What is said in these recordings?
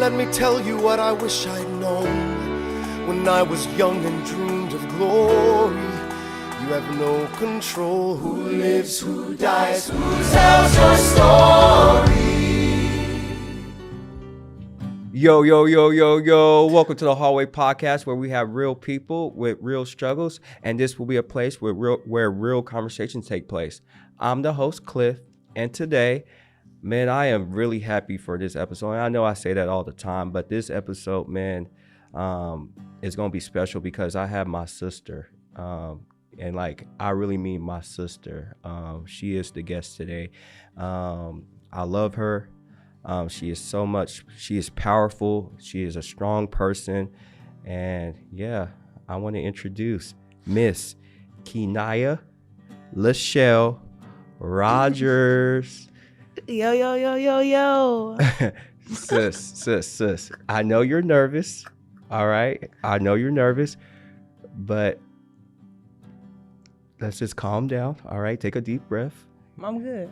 let me tell you what I wish I'd known when I was young and dreamed of glory. You have no control. Who lives, who dies, who tells your story? Yo, yo, yo, yo, yo. Welcome to the Hallway Podcast, where we have real people with real struggles, and this will be a place where real conversations take place. I'm the host, Cliff, and today, man, I am really happy for this episode. And I know I say that all the time, but this episode, man, is going to be special because I have my sister, and like, I really mean my sister. She is the guest today. I love her. She is powerful. She is a strong person. And yeah, I want to introduce Miss Keke Rogers. Yo, yo, yo, yo, yo. Sis. I know you're nervous. All right. I know you're nervous, but let's just calm down. All right. Take a deep breath. I'm good.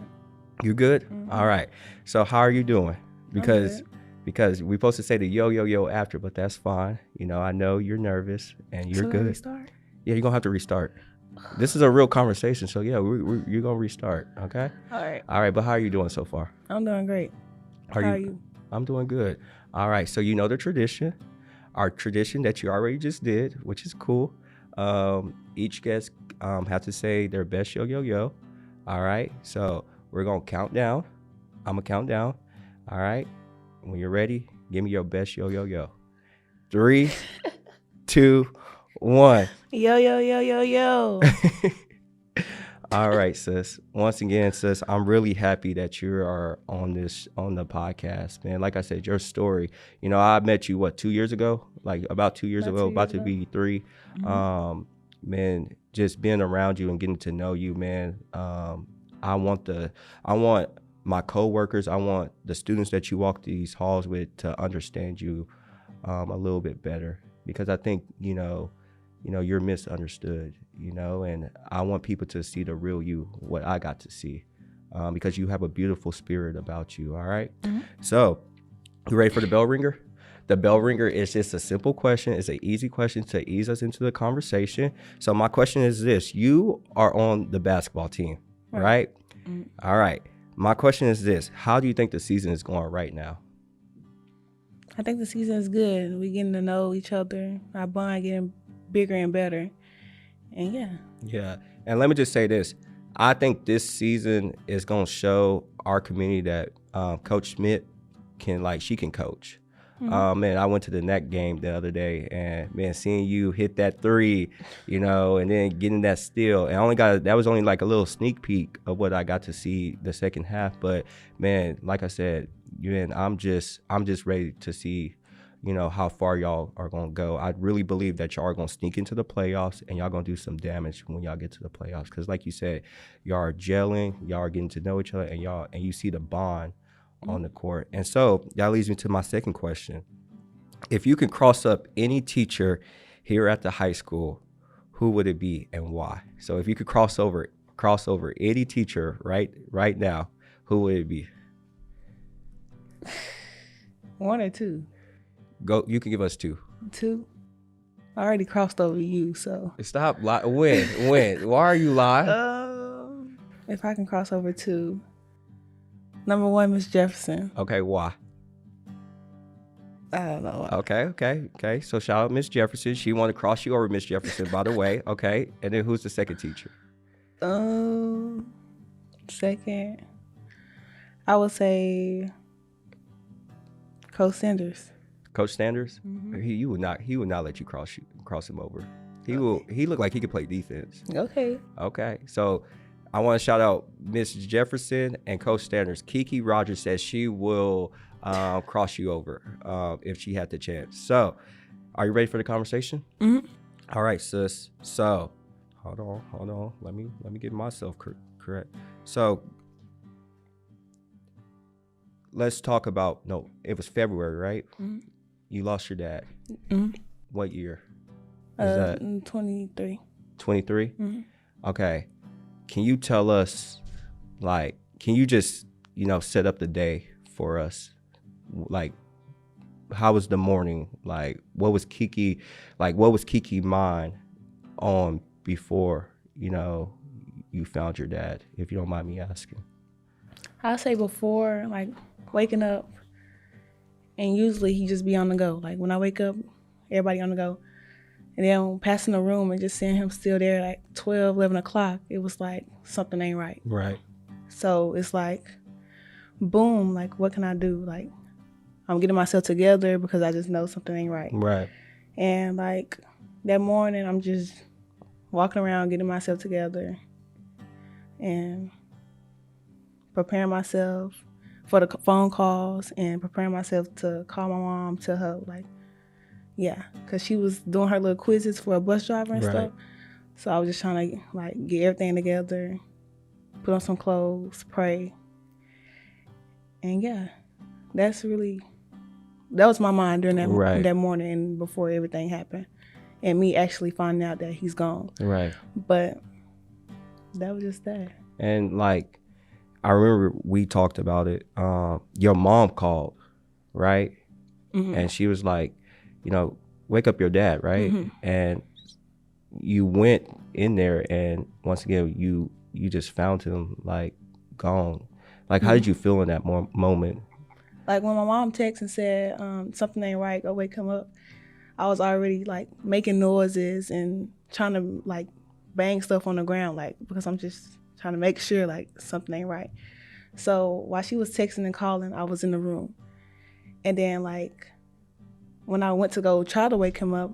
You good? Mm-hmm. All right. So how are you doing? Because we're supposed to say the yo after, but that's fine. You know, I know you're nervous and you're good. Restart? Yeah, you're gonna have to restart. This is a real conversation, so yeah, you're gonna restart. Okay. All right. All right. But how are you doing so far? I'm doing great. How are you? I'm doing good. All right. So you know the tradition, our tradition that you already just did, which is cool. Each guest have to say their best yo. All right. So we're going to count down. I'm going to count down. All right. When you're ready, give me your best yo. 3, 2, 1. Yo, yo, yo, yo, yo. All right, sis. Once again, sis, I'm really happy that you are on the podcast, man. Like I said, your story, you know, I met you, 2 years ago? Like about 2 years ago, about to be 3. Mm-hmm. Man, just being around you and getting to know you, man. I want my coworkers, I want the students that you walk these halls with to understand you a little bit better, because I think, you know, you're misunderstood, you know, and I want people to see the real you, what I got to see, because you have a beautiful spirit about you. All right. Mm-hmm. So you ready for the bell ringer? The bell ringer is just a simple question. It's an easy question to ease us into the conversation. So my question is this: you are on the basketball team, right? Mm-hmm. All right. My question is this: how do you think the season is going right now? I think the season is good. We're getting to know each other. Our bond getting bigger and better. And yeah. And let me just say this: I think this season is going to show our community that Coach Smith can coach. Mm-hmm. Man, I went to the NEC game the other day, and man, seeing you hit that 3, you know, and then getting that steal, and that was only like a little sneak peek of what I got to see the second half. But man, like I said, I'm just ready to see, you know, how far y'all are gonna go. I really believe that y'all are gonna sneak into the playoffs, and y'all gonna do some damage when y'all get to the playoffs. Because like you said, y'all are gelling, y'all are getting to know each other, and you see the bond on the court. And so that leads me to my second question. If you could cross up any teacher here at the high school, who would it be and why? So if you could cross over any teacher right now, who would it be? 1 or 2? Go. You can give us 2. 2? I already crossed over you, so. Stop. When? Why are you lying? If I can cross over 2. Number 1, Miss Jefferson. Okay, why? I don't know. Okay. So shout out Miss Jefferson. She wanted to cross you over, Miss Jefferson, by the way. Okay. And then who's the second teacher? Second, I would say Coach Sanders. Coach Sanders? Mm-hmm. He would not let you cross him over. He looked like he could play defense. Okay. So I want to shout out Miss Jefferson and Coach Sanders. Keke Rogers says she will cross you over if she had the chance. So, are you ready for the conversation? Mm-hmm. All right, sis. So, hold on. Let me get myself correct. So, let's talk about. No, it was February, right? Mm-hmm. You lost your dad. Mm-hmm. What year? 23. 23? Mm-hmm. Okay. Can you tell us, can you just, set up the day for us? how was the morning? Like, what was Keke mind on before, you found your dad, if you don't mind me asking? I'll say before, like, waking up, and usually he just be on the go. Like, when I wake up, everybody on the go. And then passing the room and just seeing him still there at 12, 11 o'clock, it was like, something ain't right. Right. So it's like, boom, like, what can I do? Like, I'm getting myself together because I just know something ain't right. Right. And, like, that morning, I'm just walking around getting myself together and preparing myself for the phone calls and preparing myself to call my mom, tell her, like, yeah, because she was doing her little quizzes for a bus driver and stuff. So I was just trying to, like, get everything together, put on some clothes, pray. And, yeah, that was my mind during that morning and before everything happened. And me actually finding out that he's gone. Right. But that was just that. And, like, I remember we talked about it. Your mom called, right? Mm-hmm. And she was like, wake up your dad, right? Mm-hmm. And you went in there, and once again, you just found him, like, gone. Like, how did you feel in that moment? Like, when my mom texted and said, something ain't right, go wake him up, I was already, like, making noises and trying to, like, bang stuff on the ground, like, because I'm just trying to make sure, like, something ain't right. So while she was texting and calling, I was in the room. And then, like, when I went to go try to wake him up,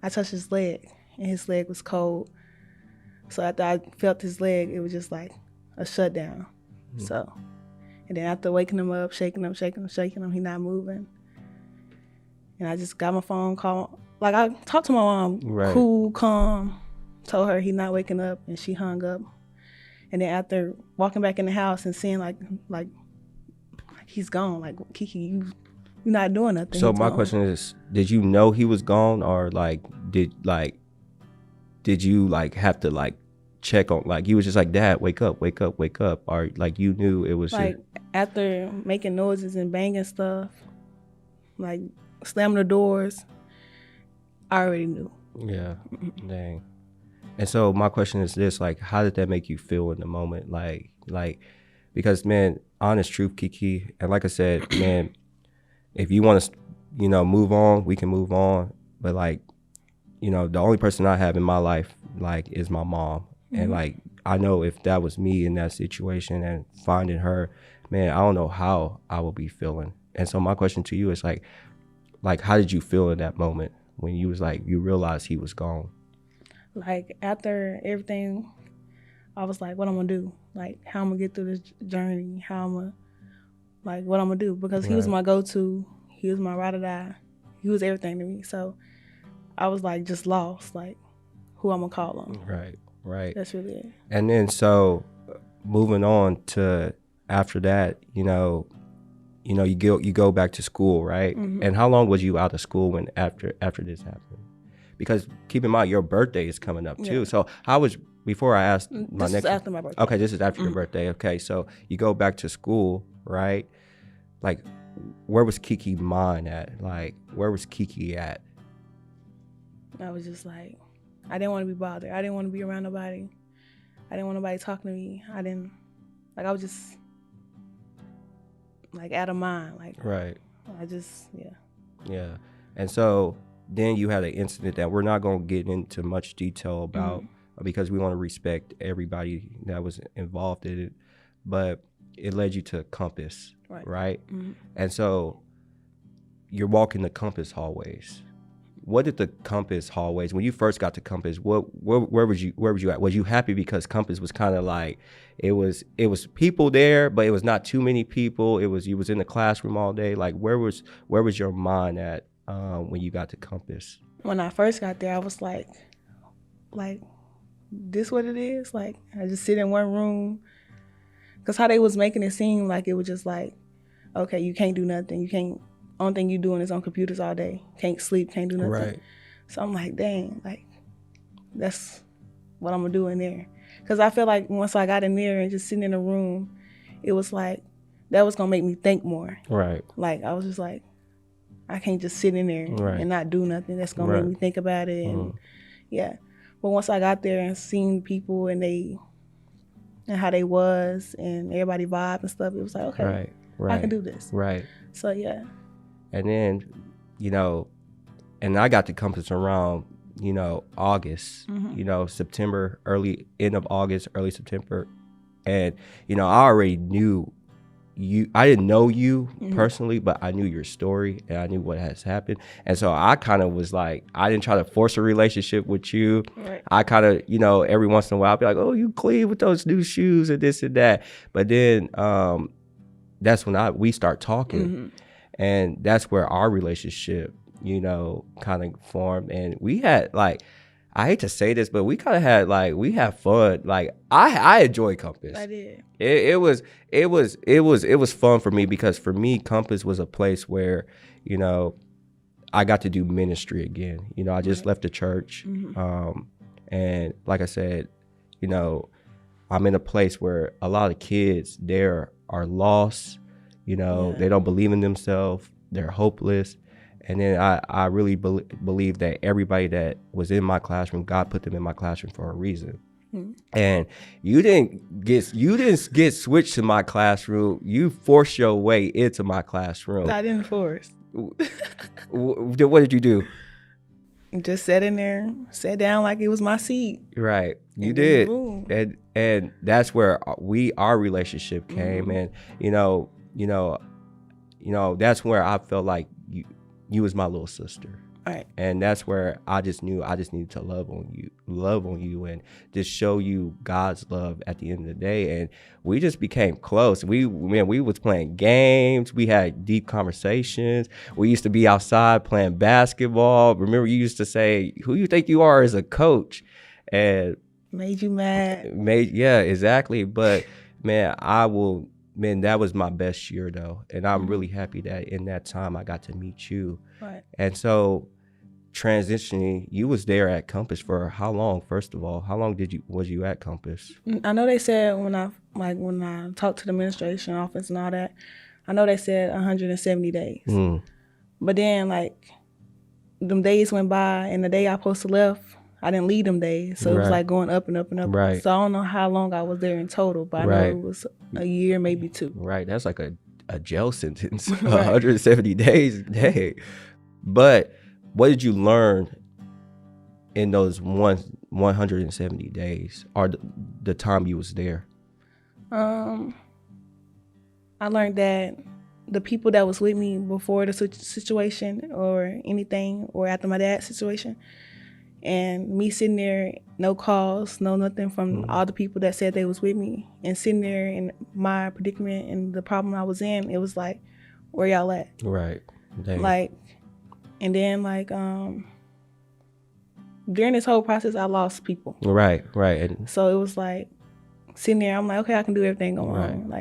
I touched his leg, and his leg was cold. So after I felt his leg, it was just like a shutdown. Mm-hmm. So, and then after waking him up, shaking him, he not moving. And I just got my phone call. Like, I talked to my mom, cool, calm, told her he not waking up, and she hung up. And then after walking back in the house and seeing like he's gone, like, Keke, you're not doing nothing. So my question is, did you know he was gone, or did you have to check on, like, you was just like, Dad, wake up, or like you knew it was like after making noises and banging stuff, like slamming the doors, I already knew. Yeah. Dang. And so my question is this, like, how did that make you feel in the moment? Like, because, man, honest truth, Keke, and like I said, man, if you want to, move on, we can move on. But, like, the only person I have in my life, like, is my mom. Mm-hmm. And, like, I know if that was me in that situation and finding her, man, I don't know how I would be feeling. And so my question to you is, like, how did you feel in that moment when you was like, you realized he was gone? Like, after everything, I was like, what I'm going to do? Like, how I'm going to get through this journey? How I'm going to, like, what I'm going to do? Because he was my go-to. He was my ride or die. He was everything to me. So I was, like, just lost. Like, who I'm going to call on. Right. That's really it. And then, so, moving on to after that, you go back to school, right? Mm-hmm. And how long was you out of school when after this happened? Because keep in mind, your birthday is coming up too. Yeah. So how was, before I asked my this next... is after my birthday. Okay, this is after your birthday. Okay, so you go back to school, right? Like, where was Keke mind at? Like, where was Keke at? I was just like, I didn't want to be bothered. I didn't want to be around nobody. I didn't want nobody talking to me. I was just, like, out of mind. Like, right. Yeah. And so then you had an incident that we're not going to get into much detail about, because we want to respect everybody that was involved in it. But it led you to Compass, right? Mm-hmm. And so you're walking the Compass hallways. What did the Compass hallways, when you first got to Compass, where was you at? Was you happy because Compass was kind of like, it was people there, but it was not too many people. You was in the classroom all day. Like, where was your mind at when you got to Compass? When I first got there, I was like, this what it is? Like, I just sit in one room. Because how they was making it seem like it was just like, okay, you can't do nothing. You can't, only thing you doing is on computers all day. Can't sleep, can't do nothing. Right. So I'm like, dang, like, that's what I'm going to do in there. Because I feel like once I got in there and just sitting in a room, it was like, that was going to make me think more. Right. Like, I was just like, I can't just sit in there and not do nothing. That's gonna make me think about it. And but once I got there and seen people and how they was and everybody vibe and stuff, it was like, okay, I can do this. Right. So yeah. And then, and I got to Compass around, August, September, end of August, early September. And, I already knew you. I didn't know you personally, but I knew your story and I knew what has happened. And so I kind of was like, I didn't try to force a relationship with you. Right. I kind of, every once in a while I'd be like, oh, you clean with those new shoes and this and that. But then that's when we start talking. And that's where our relationship, kind of formed. And we had I hate to say this, but we kind of had we had fun. I enjoyed Compass. I did. It was fun for me because for me, Compass was a place where, I got to do ministry again. I just left the church. And like I said, I'm in a place where a lot of kids there are lost. They don't believe in themselves. They're hopeless. And then I really believe that everybody that was in my classroom, God put them in my classroom for a reason. And you didn't get switched to my classroom. You forced your way into my classroom. I didn't force. What did you do? Just sat in there, sat down like it was my seat. Right, you did, and that's where our relationship came, and that's where I felt like you was my little sister. Right. And that's where I just knew I just needed to love on you and just show you God's love at the end of the day. And we just became close. We was playing games. We had deep conversations. We used to be outside playing basketball. Remember, you used to say, who you think you are as a coach? And made you mad. Yeah, exactly. But man, that was my best year though. And I'm really happy that in that time I got to meet you. Right. And so transitioning, you was there at Compass for how long? First of all, how long was you at Compass? I know they said when I talked to the administration office and all that, I know they said 170 days. But then them days went by, and the day I supposed to left, I didn't leave them days, so it was going up and up and up. Right. So I don't know how long I was there in total, but I know it was a year, maybe 2. Right. That's like a jail sentence, 170 days. Hey, but what did you learn in those 170 days or the time you was there? I learned that the people that was with me before the situation or anything, or after my dad's situation, and me sitting there, no calls, no nothing from all the people that said they was with me, and sitting there in my predicament and the problem I was in, it was like, where y'all at? Right. Dang. And then during this whole process, I lost people. Right. And so it was sitting there, I'm like, okay, I can do everything going on.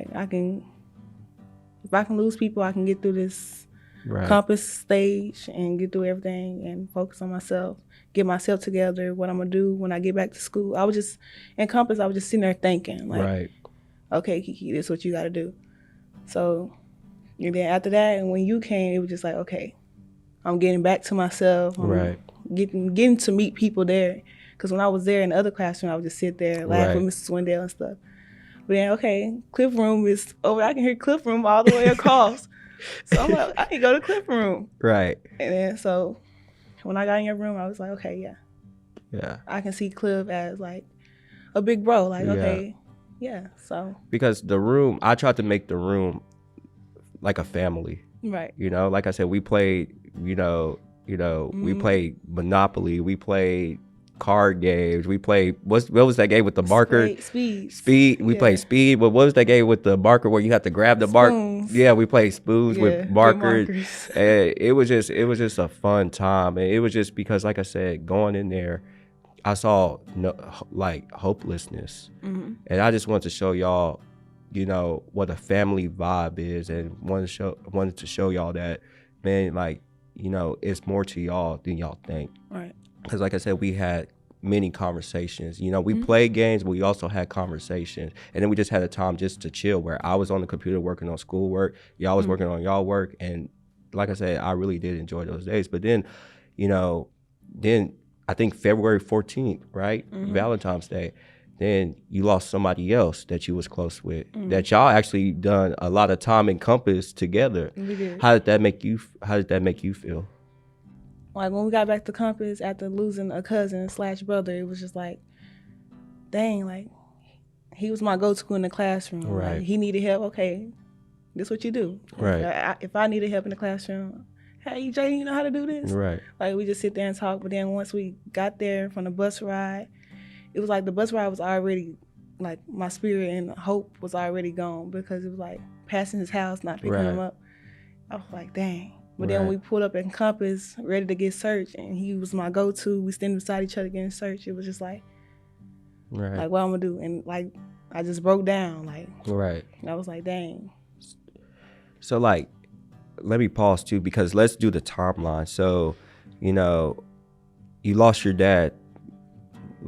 If I can lose people, I can get through this Compass stage and get through everything and focus on myself, get myself together, what I'm gonna do when I get back to school. I was just sitting there thinking, okay, Keke, this is what you gotta do. So, and then after that, and when you came, it was just okay, I'm getting back to myself. I'm getting to meet people there. Because when I was there in the other classroom, I would just sit there, laugh with Mrs. Swindell and stuff. But then, okay, Cliff Room is over. I can hear Cliff Room all the way across. So I'm like, I can go to Cliff Room. Right. And then so when I got in your room, I was like, okay, yeah. I can see Cliff as a big bro. Okay, yeah. So because the room, I tried to make the room like a family. Right. Like I said, we played, we played Monopoly, we played card games, we played what was that game with the marker? Speed. We played Speed, but what was that game with the marker where you have to grab the marker? Yeah, we played spoons with markers. And it was just a fun time, and it was just because, like I said, going in there, I saw hopelessness, and I just wanted to show y'all, what a family vibe is, and wanted to show y'all that, man, it's more to y'all than y'all think. Right. Because like I said, we had many conversations. We played games, but we also had conversations. And then we just had a time just to chill where I was on the computer working on schoolwork, y'all was working on y'all work, and like I said, I really did enjoy those days. But then, you know, then I think February 14th, right? Valentine's Day. Then you lost somebody else that you was close with, that y'all actually done a lot of time in Compass together. We did. How did that make you feel? Like when we got back to Compass after losing a cousin / brother, it was just like, dang, like he was my go-to in the classroom. Right. Like, he needed help. Okay, this what you do. Right. If I needed help in the classroom, hey, Jay, you know how to do this? Right. Like, we just sit there and talk. But then once we got there from the bus ride, it was like the bus ride was already, like, my spirit and hope was already gone, because it was like passing his house, not picking him up. I was like, dang. But then when we pulled up in Compass, ready to get searched, and he was my go-to, we standing beside each other getting searched, it was just like, like, what I'm gonna do? And like, I just broke down, like, I was like, dang. So like, let me pause too, because let's do the timeline. So, you know, you lost your dad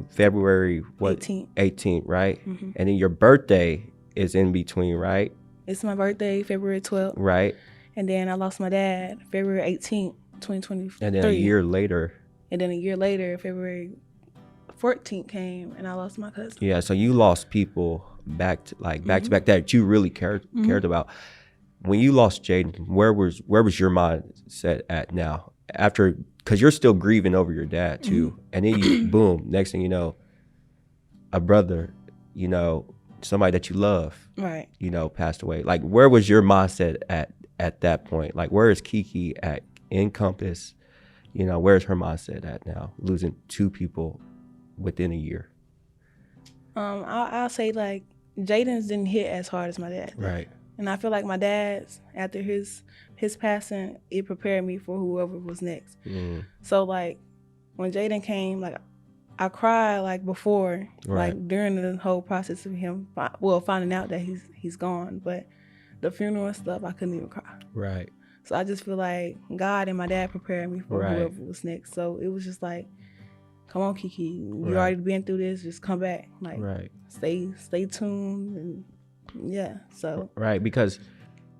February 18th, right? And then your birthday is in between, right? It's my birthday, February 12th. Right. And then I lost my dad February 18th, 2023. And then a year later, February 14th came, and I lost my cousin. Yeah, so you lost people back to back that you really cared about. When you lost Jaden, where was your mindset at now? After, because you're still grieving over your dad too, and then you boom, next thing you know, a brother, you know, somebody that you love, right, you know, passed away. Like, where was your mindset at that point? Like, where is Keke at in Compass? You know, where's her mindset at now, losing two people within a year? I'll say, like, Jaden's didn't hit as hard as my dad. Right. And I feel like my dad's, after his passing, it prepared me for whoever was next. So, like, when Jaden came, like, I cried, like, before, like, during the whole process of him, finding out that he's gone. But the funeral and stuff, I couldn't even cry. Right. So I just feel like God and my dad prepared me for whoever was next. So it was just like, come on, Keke, you already been through this, just come back. Like, stay tuned, and so. Right, because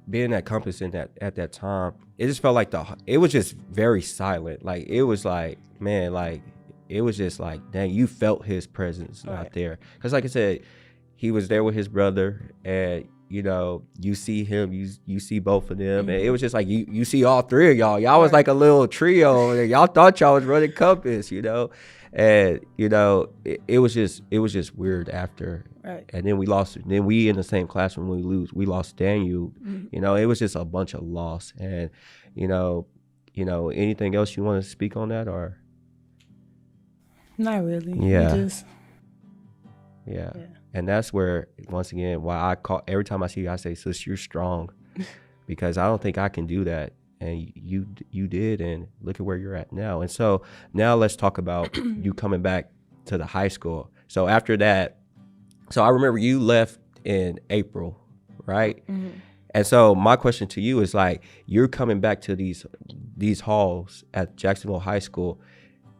being at Compass at that time, it just felt like it was just very silent. Like, it was like, man, like, it was just like, dang, you felt his presence out there. Because like I said, he was there with his brother, and you know, you see him, you see both of them, and it was just like you see all three of y'all. Y'all was like a little trio, and y'all thought y'all was running Compass, you know, and you know, it was just weird after. Right. And then we lost. Then we in the same classroom. We lost Daniel. You know, it was just a bunch of loss. And you know, anything else you want to speak on that, or? Not really. Yeah. And that's where, once again, why I call every time I see you, I say, sis, you're strong, because I don't think I can do that. And you did, and look at where you're at now. And so now let's talk about you coming back to the high school. So after that, so I remember you left in April, right? And so my question to you is, like, you're coming back to these halls at Jacksonville High School.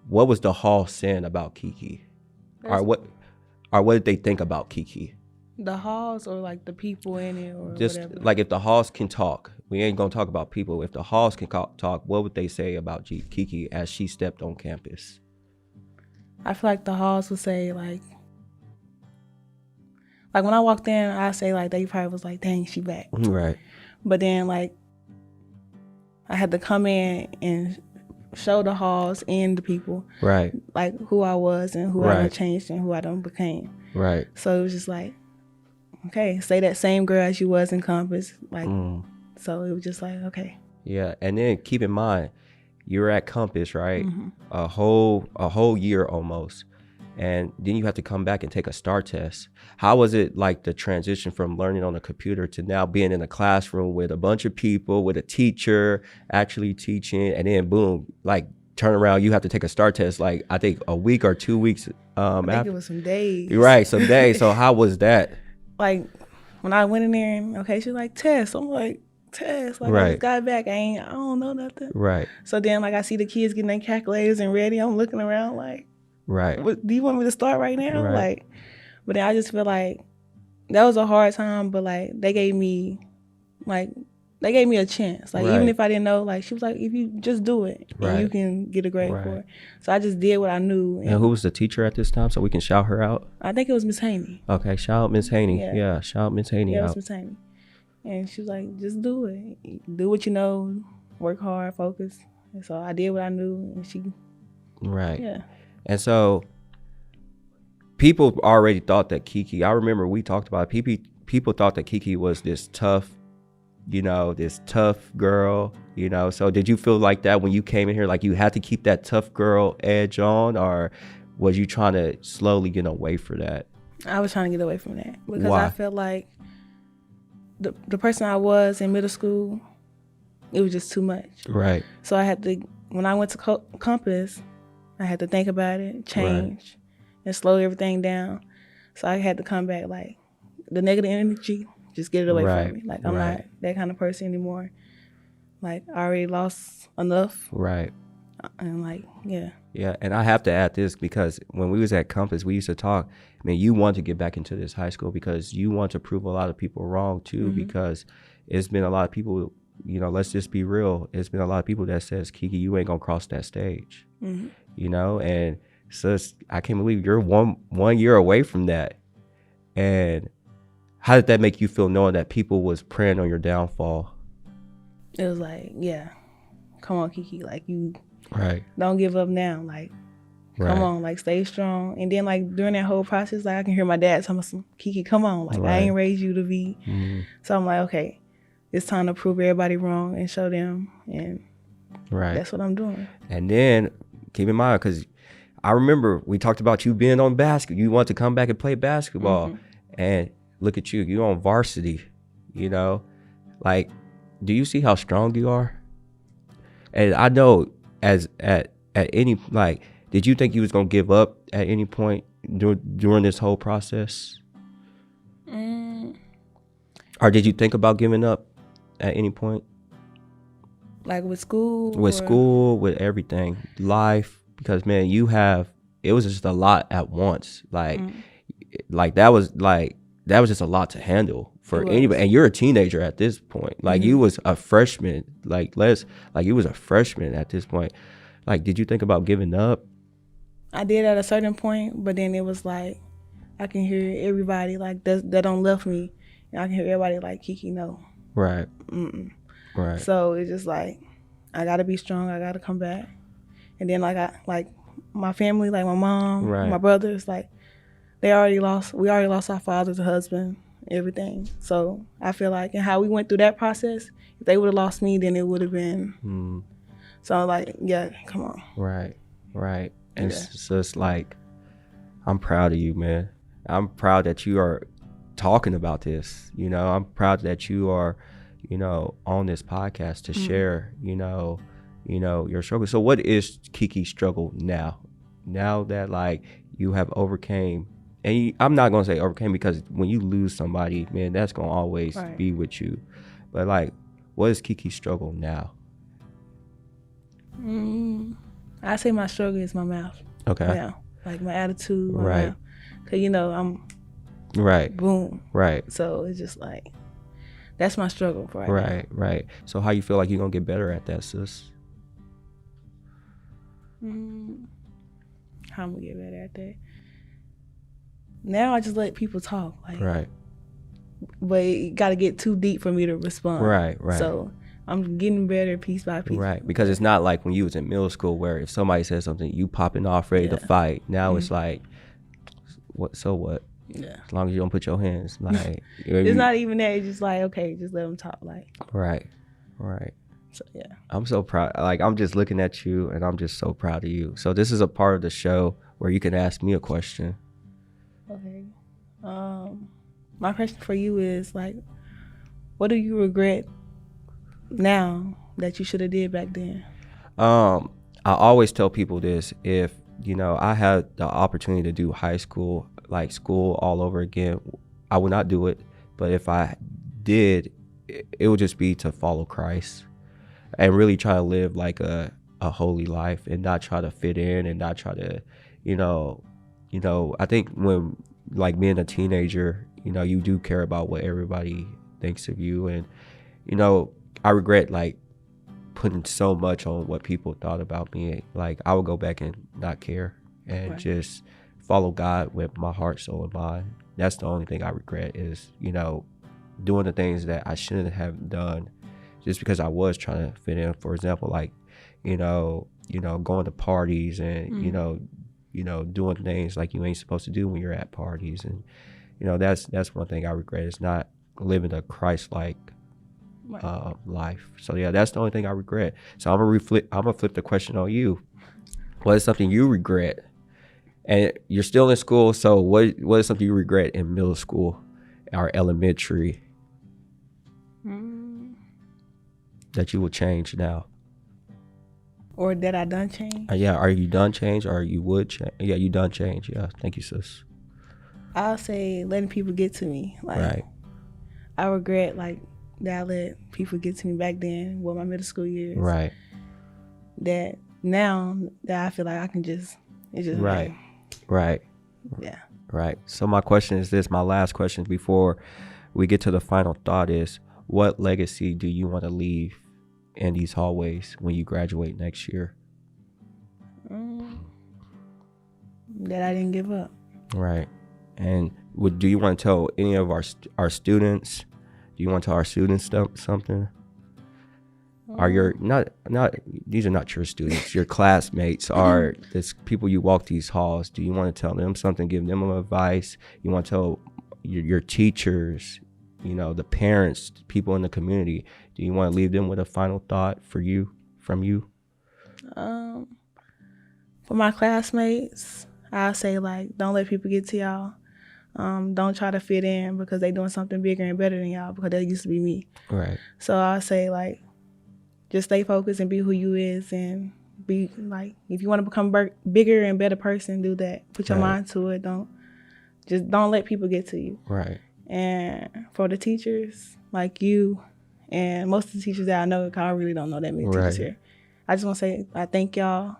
What was the hall saying about Keke? Or what did they think about Keke? The halls, or like the people in it, or just whatever? Like, if the halls can talk, we ain't gonna talk about people. If the halls can talk, what would they say about Keke as she stepped on campus? I feel like the halls would say, like when I walked in, I say, like, they probably was like, dang, she back. Right. But then, like, I had to come in and show the halls and the people, right, like, who I was and who I done changed and who I done became. Right. So it was just like, okay, stay that same girl as you was in Compass. Like, so it was just like, okay. Yeah, and then keep in mind, you're at Compass, right? A whole year almost. And then you have to come back and take a STAR test. How was it, like, the transition from learning on a computer to now being in a classroom with a bunch of people, with a teacher actually teaching, and then boom, like, turn around, you have to take a STAR test, like, I think a week or 2 weeks I think it was some days. Right, some days. So how was that? Like, when I went in there and, okay, she's like, test. I'm like, test. Like, I just got back. I don't know nothing. Right. So then, like, I see the kids getting their calculators and ready. I'm looking around like, right. Do you want me to start right now? Right. Like, but then I just feel like that was a hard time, but, like, they gave me, like, they gave me a chance. Like, Right. even if I didn't know, like, she was like, if you just do it, and Right. you can get a grade Right. for it. So I just did what I knew. And who was the teacher at this time so we can shout her out? I think it was Miss Haney. Okay, shout out Miss Haney. Yeah. Yeah, shout out Miss Haney Yeah, it was out. Miss Haney. And she was like, just do it. Do what you know. Work hard, focus. And so I did what I knew, and she, Right. yeah. And so people already thought that Keke, I remember we talked about it, people thought that Keke was this tough, this tough girl, So did you feel like that when you came in here, like you had to keep that tough girl edge on, or was you trying to slowly get away from that? I was trying to get away from that because Why? I felt like the person I was in middle school, it was just too much. Right. So I had to, when I went to Compass, I had to think about it, change, and slow everything down. So I had to come back, like, the negative energy, just get it away from me. Like, I'm not that kind of person anymore. Like, I already lost enough. Right. And, like, yeah. Yeah, and I have to add this because when we was at Compass, we used to talk, you want to get back into this high school because you want to prove a lot of people wrong too, because it's been a lot of people, let's just be real. It's been a lot of people that says, Keke, you ain't gonna cross that stage, and so I can't believe you're one year away from that. And how did that make you feel knowing that people was praying on your downfall? It was like, yeah, come on, Keke, like, you Right. don't give up now, like, come on, like, stay strong. And then, like, during that whole process, like, I can hear my dad telling me, Keke, come on, like, I ain't raised you to be. So I'm like, okay, it's time to prove everybody wrong and show them, and that's what I'm doing. And then keep in mind, because I remember we talked about you being on basketball. You want to come back and play basketball, and look at you, you're on varsity. Like, do you see how strong you are? And I know at any, like, did you think you was gonna give up at any point during this whole process? Or did you think about giving up at any point? Like, with school? With school, with everything, life, because man, it was just a lot at once. Like that was just a lot to handle for anybody. And you're a teenager at this point. Like you was a freshman. You was a freshman at this point. Like, did you think about giving up? I did at a certain point, but then it was like, I can hear everybody like that don't love me. And I can hear everybody like, Keke, no. Right. Right. So it's just like, I gotta be strong. I gotta come back. And then like my family, like my mom, my brothers, like we already lost our fathers, a husband, everything. So I feel like, and how we went through that process, if they would have lost me, then it would have been. So I'm like, yeah, come on. Right. And so it's like, I'm proud of you, man. I'm proud that you are talking about this. I'm proud that you are, on this podcast to share, your struggle. So what is Keke's struggle now? Now that, like, you have overcame, and I'm not going to say overcame, because when you lose somebody, man, that's going to always be with you. But, like, what is Keke's struggle now? I say my struggle is my mouth. Okay. Now, like, my attitude, my Right. mouth. Because, I'm boom. Right. So it's just like, that's my struggle for right now. Right. So how you feel like you're going to get better at that, sis? How I'm going to get better at that? Now I just let people talk. Like, Right. But it got to get too deep for me to respond. Right. So I'm getting better piece by piece. Right, because it's not like when you was in middle school where if somebody says something, you popping off ready to fight. Now it's like, what? So what? Yeah. As long as you don't put your hands, like. It's not even that. It's just like, okay, just let them talk. Like. Right. So yeah. I'm so proud. Like, I'm just looking at you, and I'm just so proud of you. So this is a part of the show where you can ask me a question. Okay. My question for you is, like, what do you regret now that you should have did back then? I always tell people this: if I had the opportunity to do high school, like school all over again, I would not do it. But if I did, it would just be to follow Christ and really try to live like a holy life and not try to fit in and not try to, I think when, like, being a teenager, you do care about what everybody thinks of you. And, I regret like putting so much on what people thought about me. Like I would go back and not care and just follow God with my heart, soul, and mind. That's the only thing I regret is, you know, doing the things that I shouldn't have done just because I was trying to fit in. For example, like, you know, going to parties and, you know, doing things like you ain't supposed to do when you're at parties. And, you know, that's one thing I regret is not living a Christ-like life. So yeah, that's the only thing I regret. So I'm gonna flip the question on you. What is something you regret? And you're still in school, so what is something you regret in middle school or elementary that you would change now? Or that I done change? Yeah, are you done change or you would change? Yeah, you done change. Yeah, thank you, sis. I'll say letting people get to me. Like, right. I regret like that I let people get to me back then with my middle school years. Right. That now that I feel like I can just, it's just right. Right. Yeah. Right. So my question is this, my last question before we get to the final thought is, what legacy do you want to leave in these hallways when you graduate next year? That I didn't give up. Right. And do you want to tell any of our students? Do you want to tell our students something? Are your not these are not your students, your classmates are this people you walk these halls. Do you want to tell them something, give them advice? You want to tell your teachers, you know, the parents, people in the community, do you want to leave them with a final thought from you? For my classmates, I'll say like, don't let people get to y'all. Don't try to fit in because they doing something bigger and better than y'all, because that used to be me. Right. So I'll say like, just stay focused and be who you is, and be like, if you want to become bigger and better person, do that. Put your mind to it. Don't let people get to you. Right. And for the teachers, like you, and most of the teachers that I know, because I really don't know that many teachers here. I just want to say I thank y'all,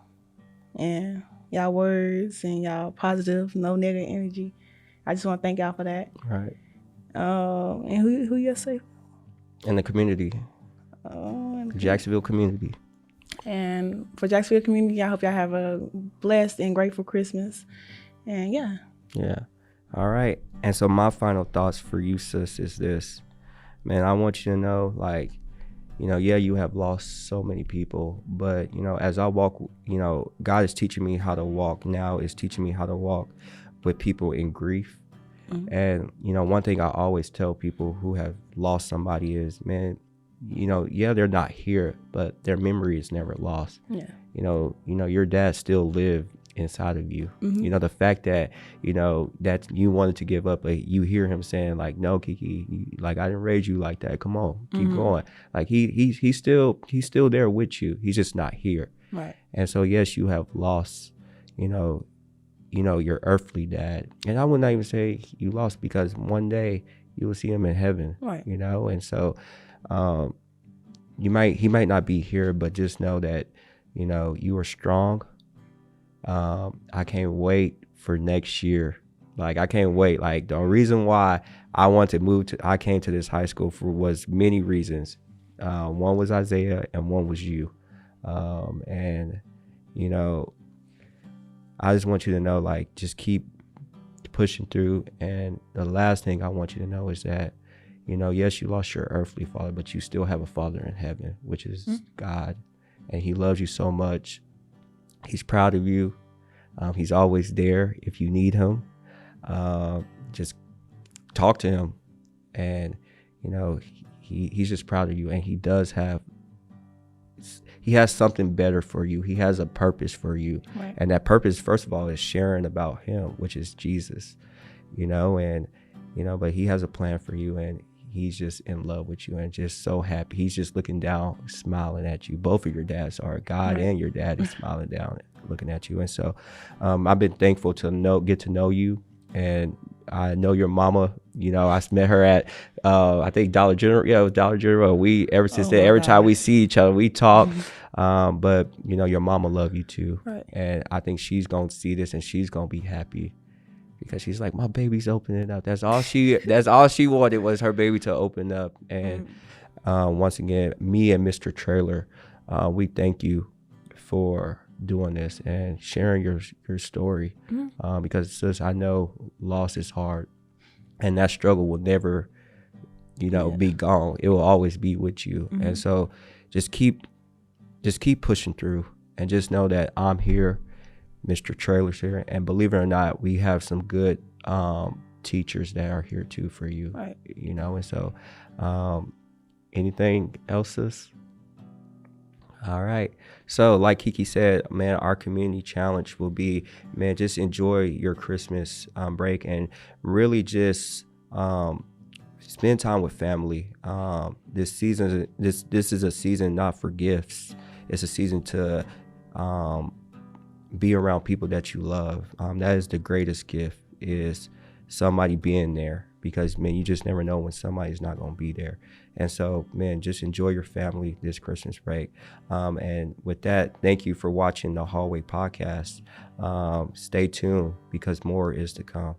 and y'all words and y'all positive, no negative energy. I just want to thank y'all for that. Right. And who you say? In the community. Jacksonville community. And for Jacksonville community, I hope y'all have a blessed and grateful Christmas. And yeah. All right. And so my final thoughts for you, sis, is this. Man, I want you to know, like, you know, yeah, you have lost so many people, but, you know, as I walk, you know, God is teaching me how to walk now, is teaching me how to walk with people in grief. And, you know, one thing I always tell people who have lost somebody is, man, you know, yeah, they're not here, but their memory is never lost. Yeah. You know, your dad still lived inside of you. You know, the fact that, you know, that you wanted to give up, like you hear him saying like, no, Keke, like I didn't raise you like that. Come on, keep going. Like he's still there with you. He's just not here. Right. And so, yes, you have lost, you know, your earthly dad. And I would not even say you lost, because one day you will see him in heaven. Right. You know, and so he might not be here, but just know that, you know, you are strong. I can't wait for next year. Like, I can't wait. Like, the reason why I came to this high school was many reasons. One was Isaiah and one was you. And, you know, I just want you to know, like, just keep pushing through. And the last thing I want you to know is that, you know, yes, you lost your earthly father, but you still have a father in heaven, which is God. And he loves you so much. He's proud of you. He's always there if you need him. Just talk to him. And, you know, he's just proud of you. And he has something better for you. He has a purpose for you. Right. And that purpose, first of all, is sharing about him, which is Jesus, you know, and, you know, but he has a plan for you, and he's just in love with you and just so happy. He's just looking down, smiling at you. Both of your dads are. God and your dad is smiling down, looking at you. And so I've been thankful to get to know you. And I know your mama. You know, I met her at I think Dollar General. Yeah, it was Dollar General. We ever since then, every time we see each other, we talk. But you know, your mama love you too. Right. And I think she's gonna see this and she's gonna be happy, because she's like, my baby's opening up. That's all she wanted, was her baby to open up. And once again, me and Mr. Trailer, we thank you for doing this and sharing your story, because sis, I know loss is hard, and that struggle will never, be gone. It will always be with you. And so just keep pushing through, and just know that I'm here, Mr. Trailer's here, and believe it or not, we have some good teachers that are here too for you. Right. And so anything else, sis? All right. So like Keke said, man, our community challenge will be, man, just enjoy your Christmas break, and really just spend time with family. This season, this is a season not for gifts. It's a season to be around people that you love. That is the greatest gift, is somebody being there, because, man, you just never know when somebody's not going to be there. And so, man, just enjoy your family this Christmas break. And with that, thank you for watching the Hallway Podcast. Stay tuned, because more is to come.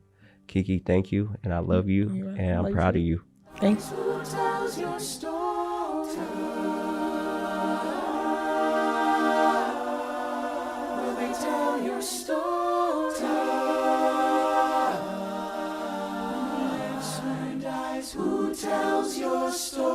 Keke, thank you, and I love you, and I'm proud of you. Thanks. Who tells your story? Will they tell your story? Who lives, who dies? Who tells your story?